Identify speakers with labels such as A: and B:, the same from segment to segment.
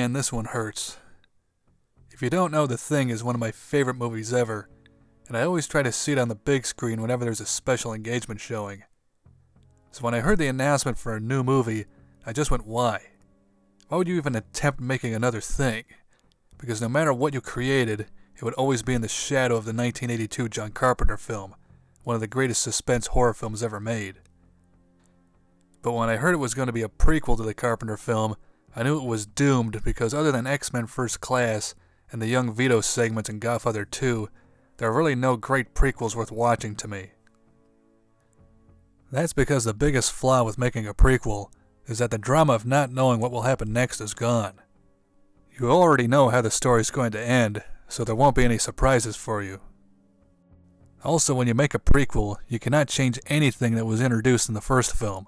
A: man, this one hurts. If you don't know, The Thing is one of my favorite movies ever, and I always try to see it on the big screen whenever there's a special engagement showing. So when I heard the announcement for a new movie, I just went, why? Why would you even attempt making another Thing? Because no matter what you created, it would always be in the shadow of the 1982 John Carpenter film, one of the greatest suspense horror films ever made. But when I heard it was going to be a prequel to the Carpenter film, I knew it was doomed because other than X-Men First Class and the Young Vito segments in Godfather 2, there are really no great prequels worth watching to me. That's because the biggest flaw with making a prequel is that the drama of not knowing what will happen next is gone. You already know how the story is going to end, so there won't be any surprises for you. Also, when you make a prequel, you cannot change anything that was introduced in the first film.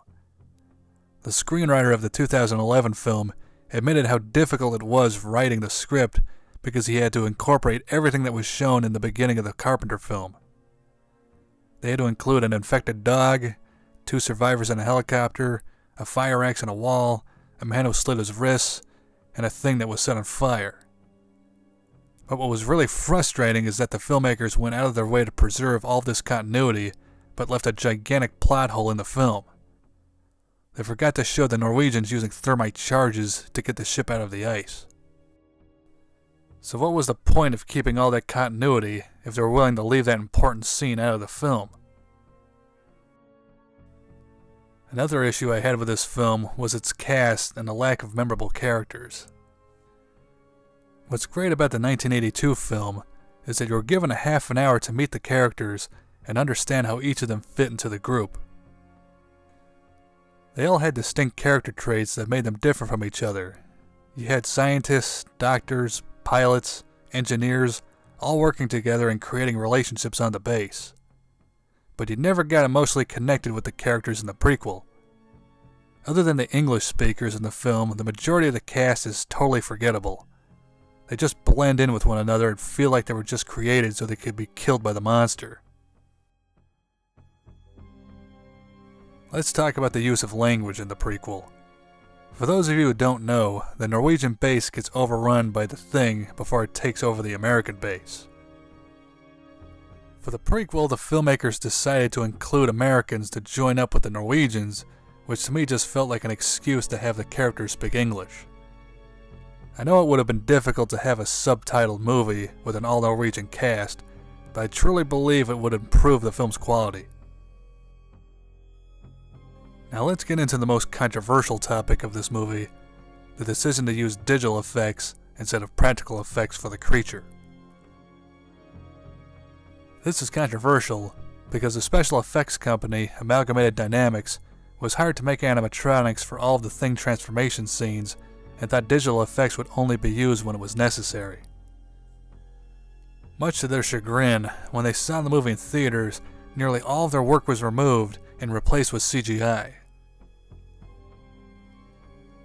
A: The screenwriter of the 2011 film admitted how difficult it was writing the script because he had to incorporate everything that was shown in the beginning of the Carpenter film. They had to include an infected dog, 2 survivors in a helicopter, a fire axe in a wall, a man who slit his wrists, and a thing that was set on fire. But what was really frustrating is that the filmmakers went out of their way to preserve all this continuity, but left a gigantic plot hole in the film. They forgot to show the Norwegians using thermite charges to get the ship out of the ice. So what was the point of keeping all that continuity if they were willing to leave that important scene out of the film? Another issue I had with this film was its cast and the lack of memorable characters. What's great about the 1982 film is that you're given a half an hour to meet the characters and understand how each of them fit into the group. They all had distinct character traits that made them different from each other. You had scientists, doctors, pilots, engineers, all working together and creating relationships on the base. But you never got emotionally connected with the characters in the prequel. Other than the English speakers in the film, the majority of the cast is totally forgettable. They just blend in with one another and feel like they were just created so they could be killed by the monster. Let's talk about the use of language in the prequel. For those of you who don't know, the Norwegian base gets overrun by the Thing before it takes over the American base. For the prequel, the filmmakers decided to include Americans to join up with the Norwegians, which to me just felt like an excuse to have the characters speak English. I know it would have been difficult to have a subtitled movie with an all-Norwegian cast, but I truly believe it would improve the film's quality. Now let's get into the most controversial topic of this movie, the decision to use digital effects instead of practical effects for the creature. This is controversial because the special effects company, Amalgamated Dynamics, was hired to make animatronics for all of the Thing transformation scenes and thought digital effects would only be used when it was necessary. Much to their chagrin, when they saw the movie in theaters, nearly all of their work was removed and replaced with CGI.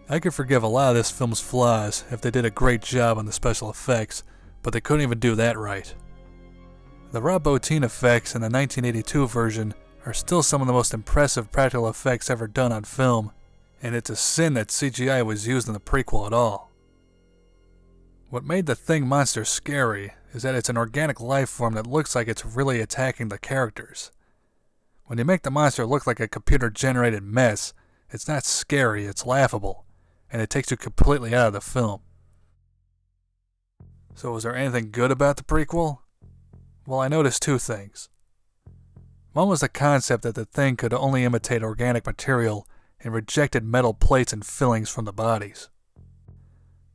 A: I could forgive a lot of this film's flaws if they did a great job on the special effects, but they couldn't even do that right. The Rob Bottin effects in the 1982 version are still some of the most impressive practical effects ever done on film, and it's a sin that CGI was used in the prequel at all. What made the Thing monster scary is that it's an organic life form that looks like it's really attacking the characters. When you make the monster look like a computer-generated mess, it's not scary, it's laughable, and it takes you completely out of the film. So was there anything good about the prequel? Well, I noticed 2 things. One was the concept that the Thing could only imitate organic material and rejected metal plates and fillings from the bodies.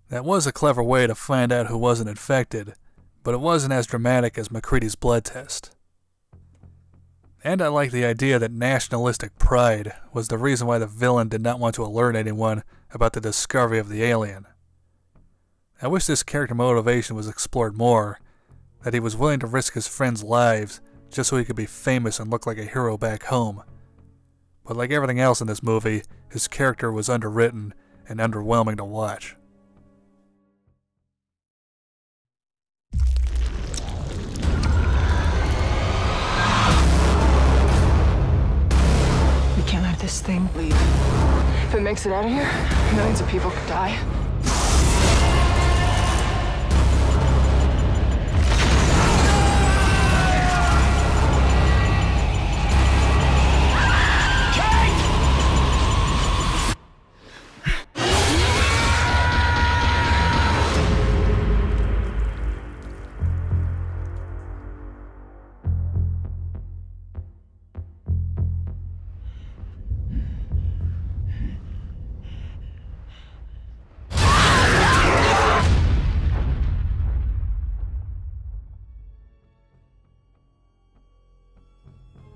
A: That was a clever way to find out who wasn't infected, but it wasn't as dramatic as McCready's blood test. And I like the idea that nationalistic pride was the reason why the villain did not want to alert anyone about the discovery of the alien. I wish this character motivation was explored more, that he was willing to risk his friends' lives just so he could be famous and look like a hero back home. But like everything else in this movie, his character was underwritten and underwhelming to watch.
B: We can't let this thing leave. If it makes it out of here, millions of people could die.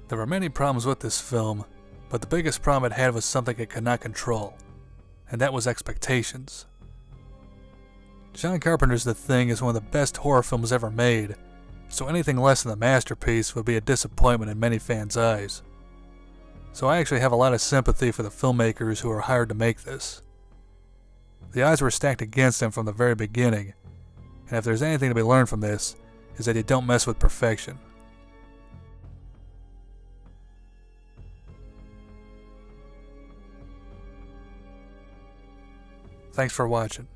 A: There were many problems with this film, but the biggest problem it had was something it could not control, and that was expectations. John Carpenter's The Thing is one of the best horror films ever made, so anything less than a masterpiece would be a disappointment in many fans' eyes. So I actually have a lot of sympathy for the filmmakers who were hired to make this. The odds were stacked against them from the very beginning, and if there's anything to be learned from this, is that you don't mess with perfection. Thanks for watching.